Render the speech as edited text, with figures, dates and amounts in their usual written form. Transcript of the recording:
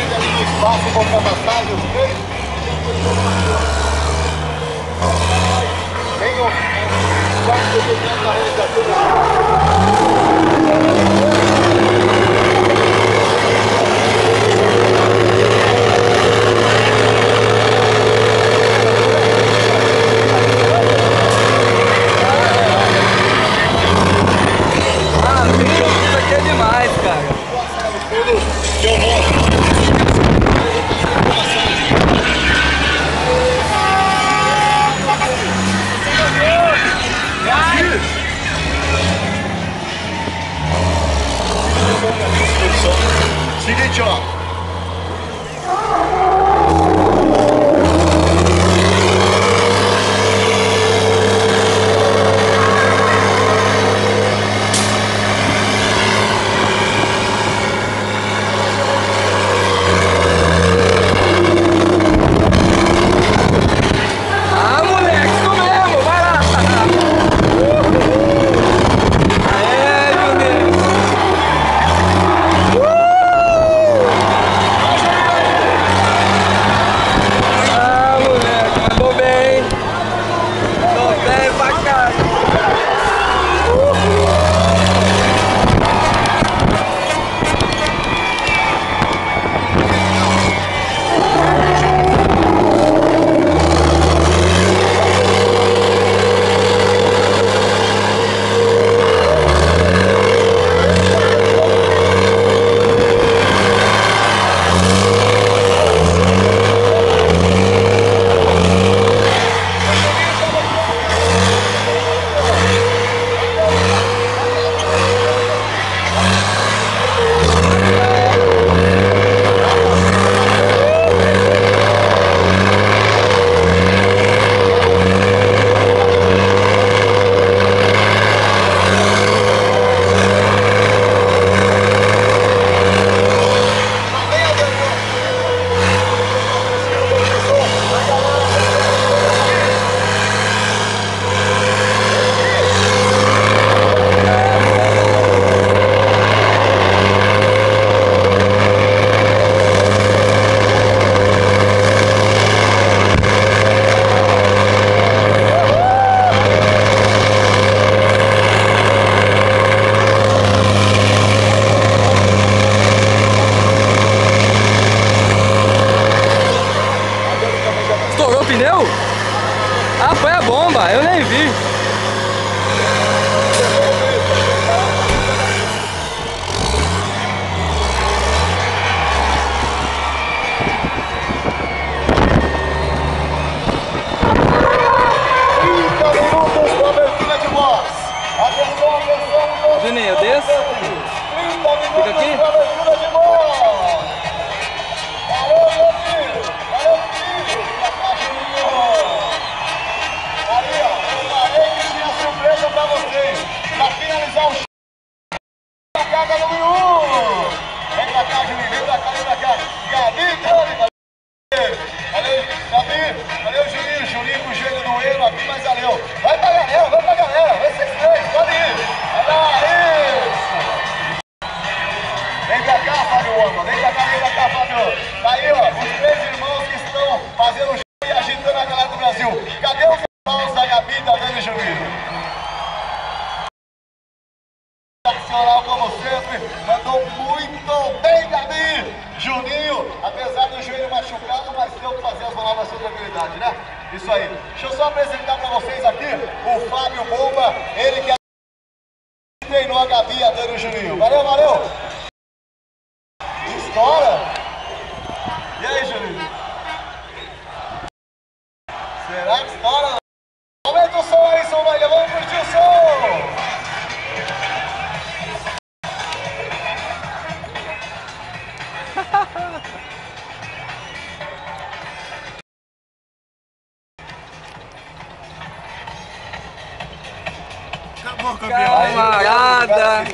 Chega ali no espaço, botar massagem, os três. Tem um quarto de dentro da realização. Seguinte, ó. Estourou o pneu? Ah, foi a bomba, eu nem vi. Dinho, desce. Fica aqui. Pra vocês, pra finalizar o show, a carga número 1. Vem pra cá, Juninho, vem pra cá, vem pra cá. Valeu, Gabi, valeu, Juninho, Juninho com o joelho doendo aqui, mas valeu. Vai pra galera, vocês três, pode ir. Vai lá, isso. Vem pra cá, Fábio, vem pra cá, Fábio. Tá aí, ó, os três irmãos que estão fazendo o show e agitando a galera do Brasil. Cadê os irmãos da Gabi, da Dani e Juninho? Como sempre, mandou muito bem, Gabi! Juninho, apesar do joelho machucado, mas deu para fazer as manobras com tranquilidade, né? Isso aí. Deixa eu só apresentar para vocês aqui o Fábio Bomba, ele que treinou a Gabi, a Dani e o Juninho. Valeu! Estoura! E aí, Juninho? Será que estoura? Aumenta o som aí, Somália, vamos curtir o som! Acabou, campeão. Camarada!